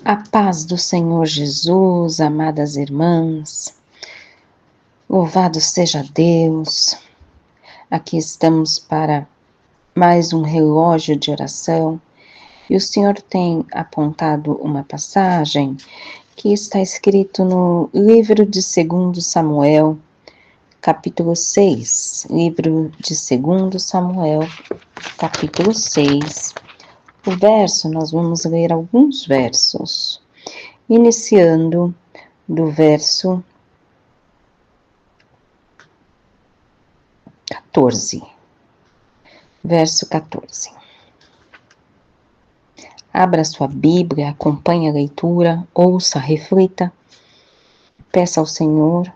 A paz do Senhor Jesus, amadas irmãs, louvado seja Deus. Aqui estamos para mais um relógio de oração e o Senhor tem apontado uma passagem que está escrito no livro de 2 Samuel, capítulo 6, livro de 2 Samuel, capítulo 6. Nós vamos ler alguns versos, iniciando do verso 14. Verso 14. Abra sua Bíblia, acompanhe a leitura, ouça, reflita, peça ao Senhor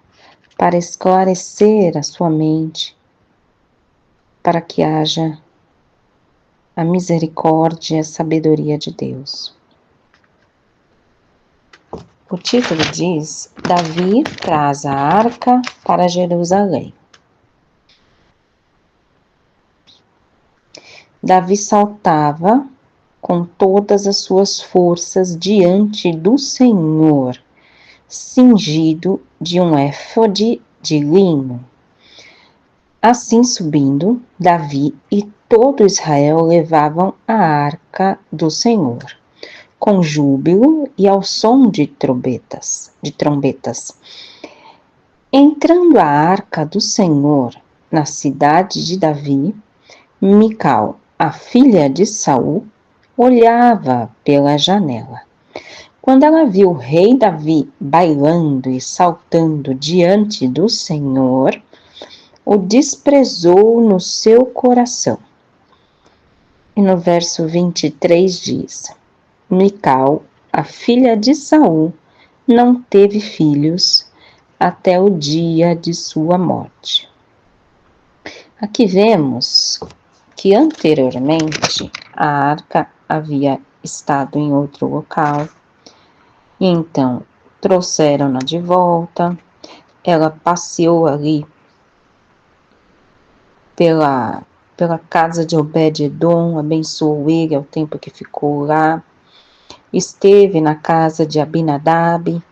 para esclarecer a sua mente, para que haja a misericórdia e a sabedoria de Deus. O título diz: Davi traz a arca para Jerusalém. Davi saltava com todas as suas forças diante do Senhor, cingido de um éfode de linho. Assim subindo, Davi e todo Israel levavam a arca do Senhor, com júbilo e ao som de trombetas. Entrando a arca do Senhor na cidade de Davi, Mical, a filha de Saul, olhava pela janela. Quando ela viu o rei Davi bailando e saltando diante do Senhor, o desprezou no seu coração. E no verso 23 diz: Mical, a filha de Saul, não teve filhos até o dia de sua morte. Aqui vemos que anteriormente a arca havia estado em outro local, e então trouxeram-na de volta. Ela passeou ali pela casa de Obed-edom, abençoou ele ao tempo que ficou lá, esteve na casa de Abinadab,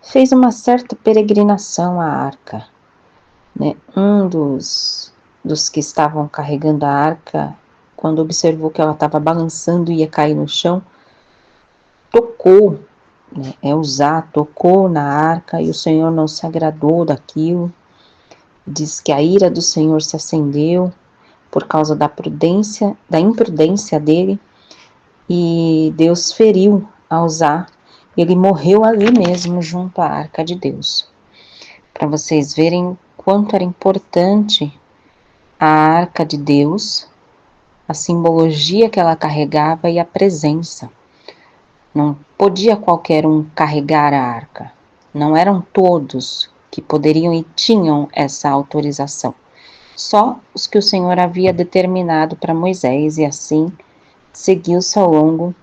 fez uma certa peregrinação à arca, né? Um dos que estavam carregando a arca, quando observou que ela estava balançando e ia cair no chão, tocou, né? Tocou na arca e o Senhor não se agradou daquilo. Diz que a ira do Senhor se acendeu por causa da imprudência dele, e Deus feriu a Uzá. Ele morreu ali mesmo junto à arca de Deus. Para vocês verem quanto era importante a arca de Deus, a simbologia que ela carregava e a presença. Não podia qualquer um carregar a arca. Não eram todos que poderiam e tinham essa autorização. Só os que o Senhor havia determinado para Moisés, e assim seguiu-se ao longo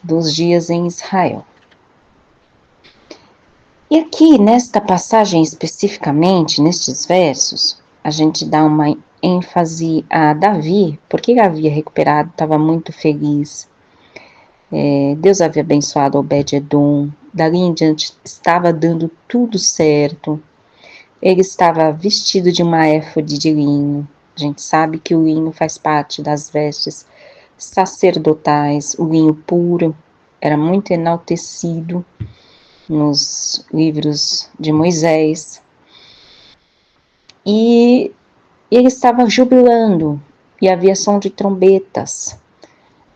dos dias em Israel. E aqui, nesta passagem especificamente, nestes versos, a gente dá uma ênfase a Davi, porque ele havia recuperado, estava muito feliz. Deus havia abençoado Obed-edom, dali em diante estava dando tudo certo. Ele estava vestido de uma éfode de linho. A gente sabe que o linho faz parte das vestes sacerdotais. O linho puro era muito enaltecido nos livros de Moisés. E ele estava jubilando, e havia som de trombetas.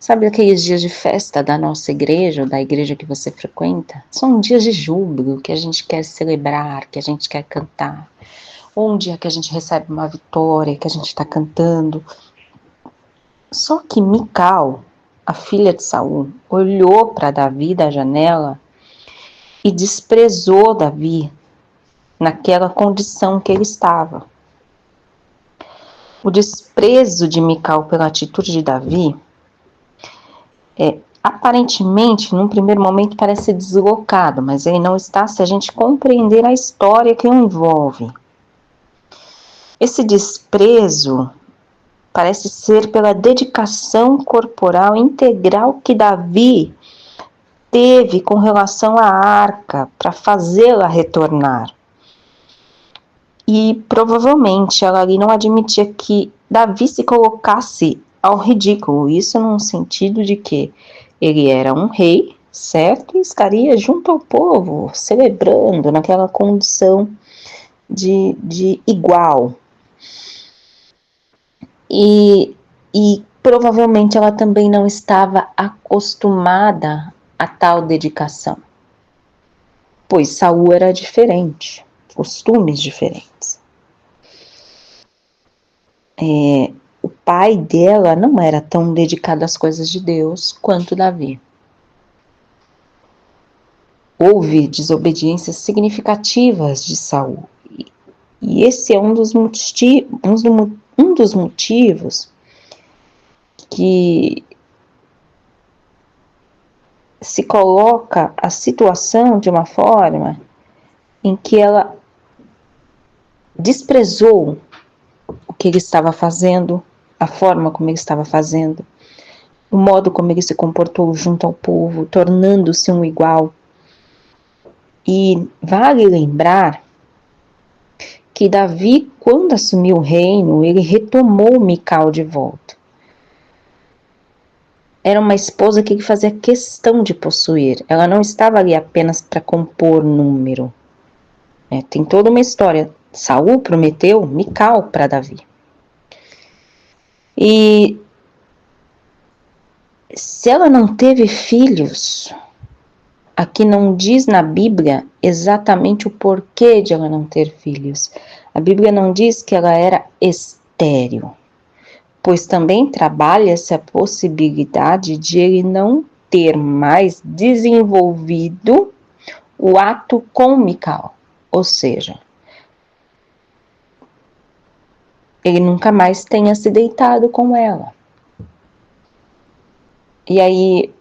Sabe aqueles dias de festa da nossa igreja, ou da igreja que você frequenta? São dias de júbilo, que a gente quer celebrar, que a gente quer cantar. Ou um dia que a gente recebe uma vitória, que a gente está cantando. Só que Mical, a filha de Saul, olhou para Davi da janela e desprezou Davi naquela condição que ele estava. O desprezo de Mical pela atitude de Davi aparentemente, num primeiro momento, parece deslocado, mas ele não está se a gente compreender a história que o envolve. Esse desprezo parece ser pela dedicação corporal integral que Davi teve com relação à arca para fazê-la retornar. E provavelmente ela ali não admitia que Davi se colocasse ao ridículo, isso num sentido de que ele era um rei, certo? E estaria junto ao povo, celebrando naquela condição de igual. E provavelmente ela também não estava acostumada a tal dedicação, pois Saul era diferente, costumes diferentes. O pai dela não era tão dedicado às coisas de Deus quanto Davi. Houve desobediências significativas de Saul, e esse é um dos motivos que se coloca a situação de uma forma em que ela desprezou o que ele estava fazendo, a forma como ele estava fazendo, o modo como ele se comportou junto ao povo, tornando-se um igual. E vale lembrar que Davi, quando assumiu o reino, ele retomou Mical de volta. Era uma esposa que ele fazia questão de possuir. Ela não estava ali apenas para compor número. Tem toda uma história. Saul prometeu Mical para Davi. E se ela não teve filhos, aqui não diz na Bíblia exatamente o porquê de ela não ter filhos. A Bíblia não diz que ela era estéril, pois também trabalha-se a possibilidade de ele não ter mais desenvolvido o ato com Mical, ou seja, ele nunca mais tenha se deitado com ela. E aí,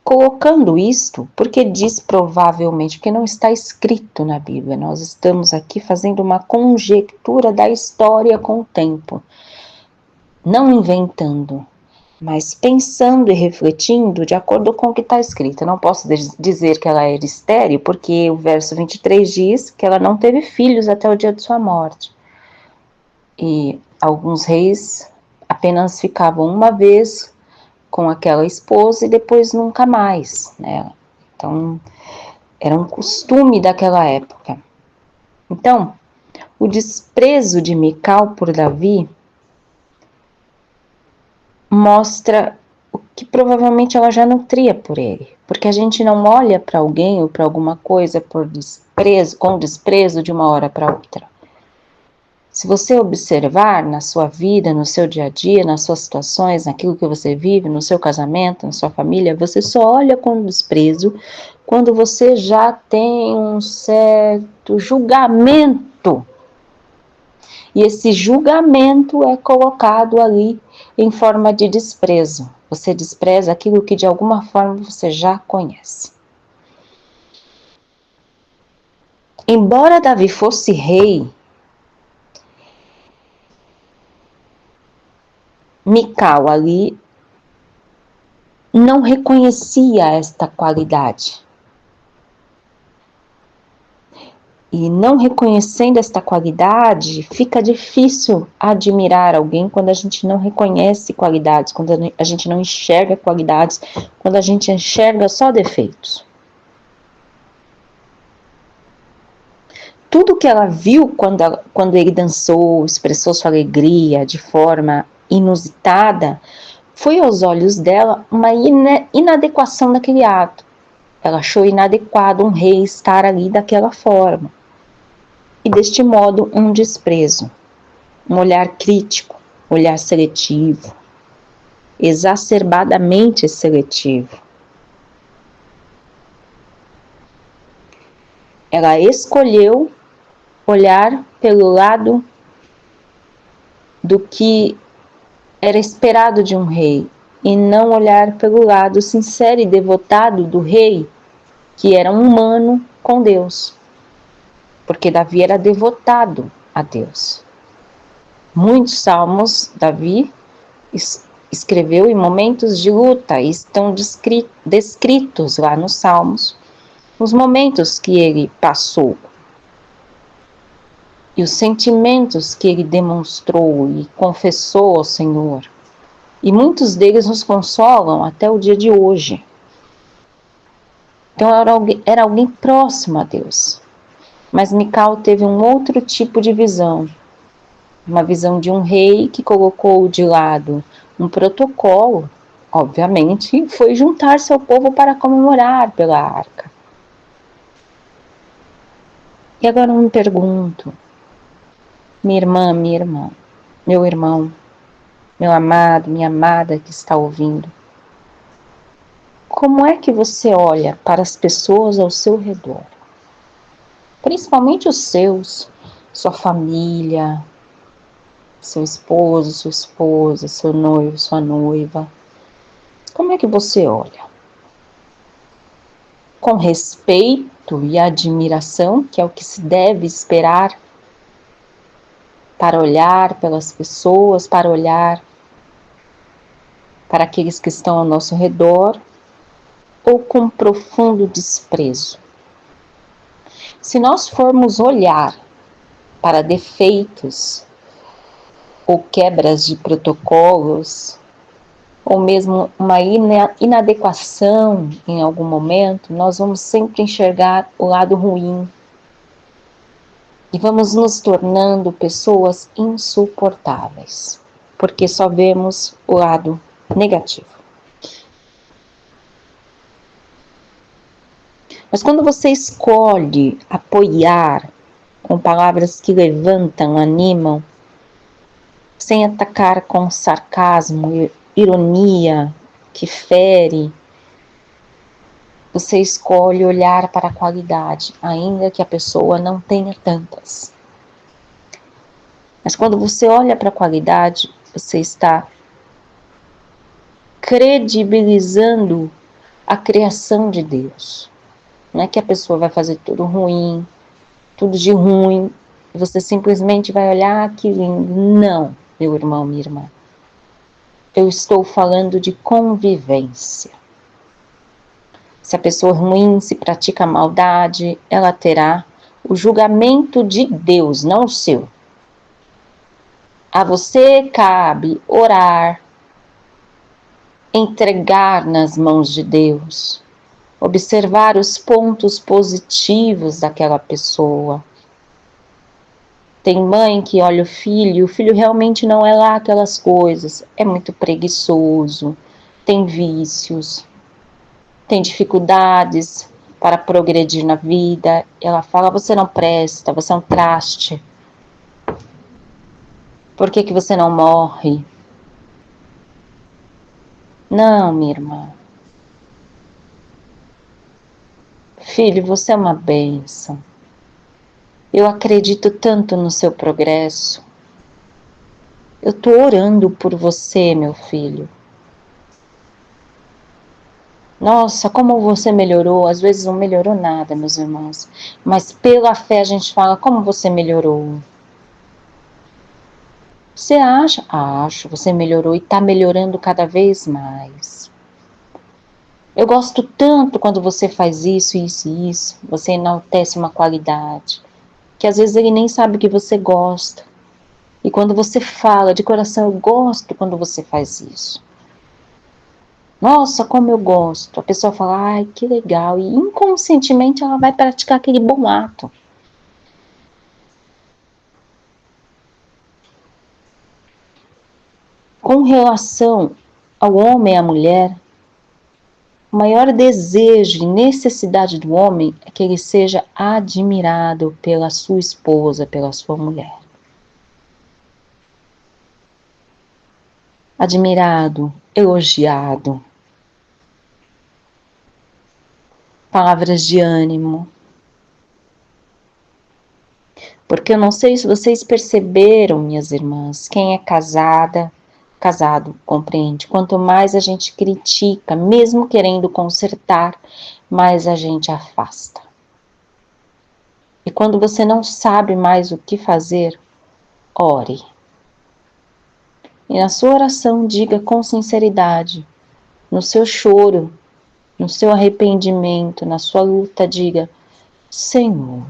colocando isto, porque diz provavelmente, porque não está escrito na Bíblia, nós estamos aqui fazendo uma conjectura da história com o tempo, não inventando, mas pensando e refletindo de acordo com o que está escrito. Eu não posso dizer que ela era estéril, porque o verso 23 diz que ela não teve filhos até o dia de sua morte. E alguns reis apenas ficavam uma vez com aquela esposa e depois nunca mais, né? Então, era um costume daquela época. Então, o desprezo de Mical por Davi mostra o que provavelmente ela já nutria por ele, porque a gente não olha para alguém ou para alguma coisa por desprezo, com desprezo de uma hora para outra. Se você observar na sua vida, no seu dia a dia, nas suas situações, naquilo que você vive, no seu casamento, na sua família, você só olha com desprezo quando você já tem um certo julgamento. E esse julgamento é colocado ali em forma de desprezo. Você despreza aquilo que de alguma forma você já conhece. Embora Davi fosse rei, Mical ali não reconhecia esta qualidade. E não reconhecendo esta qualidade, fica difícil admirar alguém quando a gente não reconhece qualidades, quando a gente não enxerga qualidades, quando a gente enxerga só defeitos. Tudo que ela viu quando ele dançou, expressou sua alegria de forma inusitada, foi aos olhos dela uma inadequação daquele ato. Ela achou inadequado um rei estar ali daquela forma. E deste modo um desprezo, um olhar crítico, olhar seletivo, exacerbadamente seletivo. Ela escolheu olhar pelo lado do que era esperado de um rei, e não olhar pelo lado sincero e devotado do rei, que era um humano com Deus. Porque Davi era devotado a Deus. Muitos salmos, Davi escreveu em momentos de luta e estão descritos lá nos Salmos os momentos que ele passou e os sentimentos que ele demonstrou e confessou ao Senhor. E muitos deles nos consolam até o dia de hoje. Então era alguém próximo a Deus. Mas Mical teve um outro tipo de visão. Uma visão de um rei que colocou de lado um protocolo, obviamente, foi juntar seu povo para comemorar pela arca. E agora eu me pergunto, minha irmã, meu irmão, meu amado, minha amada que está ouvindo, como é que você olha para as pessoas ao seu redor? Principalmente os seus, sua família, seu esposo, sua esposa, seu noivo, sua noiva. Como é que você olha? Com respeito e admiração, que é o que se deve esperar, para olhar pelas pessoas, para olhar para aqueles que estão ao nosso redor, ou com profundo desprezo? Se nós formos olhar para defeitos ou quebras de protocolos, ou mesmo uma inadequação em algum momento, nós vamos sempre enxergar o lado ruim e vamos nos tornando pessoas insuportáveis, porque só vemos o lado negativo. Mas quando você escolhe apoiar com palavras que levantam, animam, sem atacar com sarcasmo, ironia, que fere, você escolhe olhar para a qualidade, ainda que a pessoa não tenha tantas. Mas quando você olha para a qualidade, você está credibilizando a criação de Deus. Não é que a pessoa vai fazer tudo ruim, tudo de ruim, e você simplesmente vai olhar, que lindo. Não, meu irmão, minha irmã. Eu estou falando de convivência. Se a pessoa ruim se pratica maldade, ela terá o julgamento de Deus, não o seu. A você cabe orar, entregar nas mãos de Deus, observar os pontos positivos daquela pessoa. Tem mãe que olha o filho realmente não é lá aquelas coisas, é muito preguiçoso, tem vícios, tem dificuldades para progredir na vida. Ela fala, você não presta, você é um traste. Por que você não morre? Não, minha irmã. Filho, você é uma bênção. Eu acredito tanto no seu progresso. Eu estou orando por você, meu filho. Nossa, como você melhorou. Às vezes não melhorou nada, meus irmãos. Mas pela fé a gente fala, como você melhorou? Você acha? Acho, você melhorou e está melhorando cada vez mais. Eu gosto tanto quando você faz isso, isso e isso. Você enaltece uma qualidade que às vezes ele nem sabe que você gosta. E quando você fala de coração, eu gosto quando você faz isso. Nossa, como eu gosto. A pessoa fala, ai, que legal. E inconscientemente ela vai praticar aquele bom ato. Com relação ao homem e à mulher, o maior desejo e necessidade do homem é que ele seja admirado pela sua esposa, pela sua mulher. Admirado, elogiado. Palavras de ânimo. Porque eu não sei se vocês perceberam, minhas irmãs, quem é casado, compreende. Quanto mais a gente critica, mesmo querendo consertar, mais a gente afasta. E quando você não sabe mais o que fazer, ore. E na sua oração diga com sinceridade, no seu choro, no seu arrependimento, na sua luta, diga: Senhor,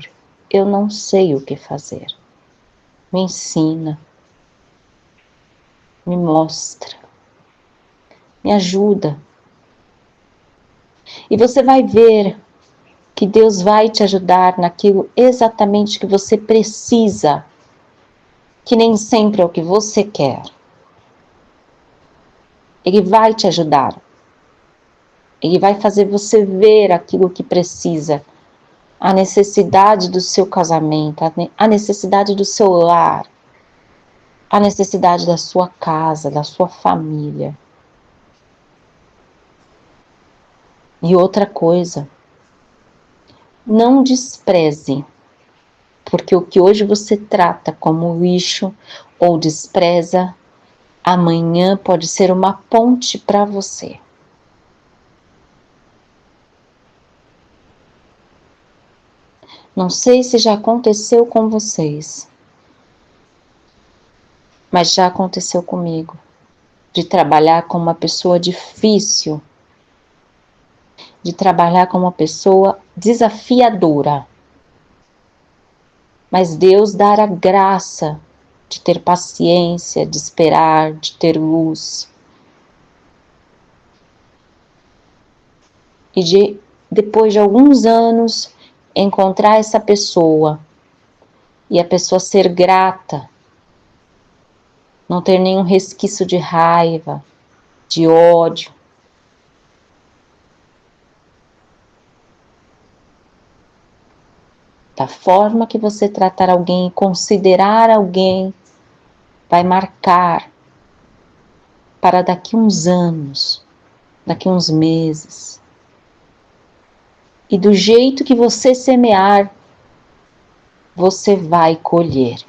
eu não sei o que fazer. Me ensina, me mostra, me ajuda. E você vai ver que Deus vai te ajudar naquilo exatamente que você precisa, que nem sempre é o que você quer. Ele vai te ajudar. Ele vai fazer você ver aquilo que precisa, a necessidade do seu casamento, a necessidade do seu lar, a necessidade da sua casa, da sua família. E outra coisa, não despreze, porque o que hoje você trata como lixo ou despreza, amanhã pode ser uma ponte para você. Não sei se já aconteceu com vocês, mas já aconteceu comigo, de trabalhar com uma pessoa difícil, de trabalhar com uma pessoa desafiadora. Mas Deus dá a graça de ter paciência, de esperar, de ter luz. E de, depois de alguns anos, encontrar essa pessoa e a pessoa ser grata, não ter nenhum resquício de raiva, de ódio. Da forma que você tratar alguém, considerar alguém, vai marcar para daqui uns anos, daqui uns meses. E do jeito que você semear, você vai colher.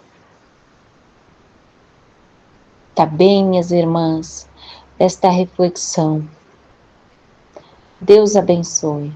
Tá bem, minhas irmãs? Esta reflexão. Deus abençoe.